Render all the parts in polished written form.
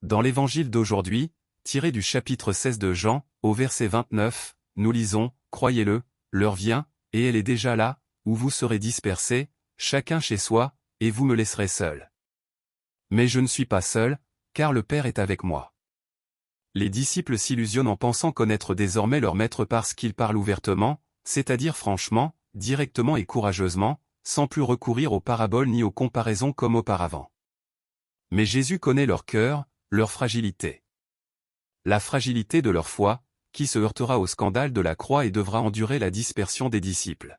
Dans l'évangile d'aujourd'hui, tiré du chapitre 16 de Jean, au verset 29, nous lisons, « Croyez-le, l'heure vient, et elle est déjà là, où vous serez dispersés, chacun chez soi, et vous me laisserez seul. Mais je ne suis pas seul, car le Père est avec moi. » Les disciples s'illusionnent en pensant connaître désormais leur maître parce qu'il parle ouvertement, c'est-à-dire franchement, directement et courageusement, sans plus recourir aux paraboles ni aux comparaisons comme auparavant. Mais Jésus connaît leur cœur, leur fragilité. La fragilité de leur foi, qui se heurtera au scandale de la croix et devra endurer la dispersion des disciples.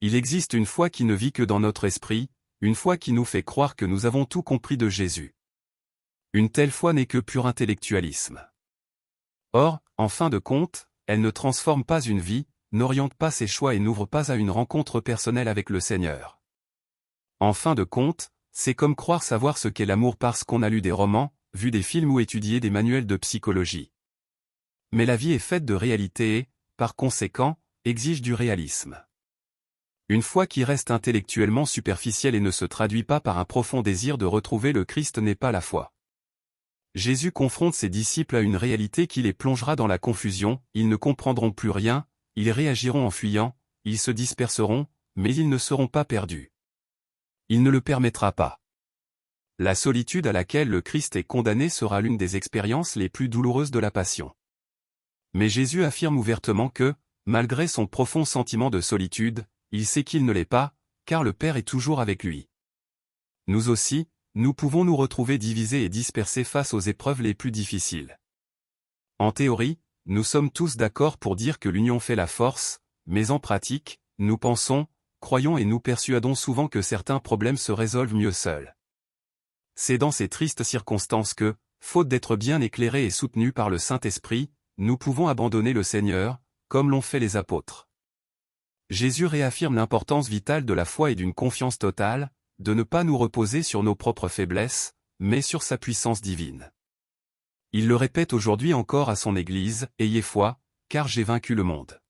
Il existe une foi qui ne vit que dans notre esprit, une foi qui nous fait croire que nous avons tout compris de Jésus. Une telle foi n'est que pur intellectualisme. Or, en fin de compte, elle ne transforme pas une vie, n'oriente pas ses choix et n'ouvre pas à une rencontre personnelle avec le Seigneur. En fin de compte, c'est comme croire savoir ce qu'est l'amour parce qu'on a lu des romans, vu des films ou étudié des manuels de psychologie. Mais la vie est faite de réalité et, par conséquent, exige du réalisme. Une foi qui reste intellectuellement superficielle et ne se traduit pas par un profond désir de retrouver le Christ n'est pas la foi. Jésus confronte ses disciples à une réalité qui les plongera dans la confusion, ils ne comprendront plus rien, ils réagiront en fuyant, ils se disperseront, mais ils ne seront pas perdus. Il ne le permettra pas. La solitude à laquelle le Christ est condamné sera l'une des expériences les plus douloureuses de la Passion. Mais Jésus affirme ouvertement que, malgré son profond sentiment de solitude, il sait qu'il ne l'est pas, car le Père est toujours avec lui. Nous aussi, nous pouvons nous retrouver divisés et dispersés face aux épreuves les plus difficiles. En théorie, nous sommes tous d'accord pour dire que l'union fait la force, mais en pratique, nous pensons, croyons et nous persuadons souvent que certains problèmes se résolvent mieux seuls. C'est dans ces tristes circonstances que, faute d'être bien éclairés et soutenus par le Saint-Esprit, nous pouvons abandonner le Seigneur, comme l'ont fait les apôtres. Jésus réaffirme l'importance vitale de la foi et d'une confiance totale, de ne pas nous reposer sur nos propres faiblesses, mais sur sa puissance divine. Il le répète aujourd'hui encore à son Église, « Ayez foi, car j'ai vaincu le monde. »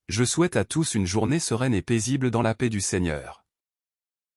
Je souhaite à tous une journée sereine et paisible dans la paix du Seigneur.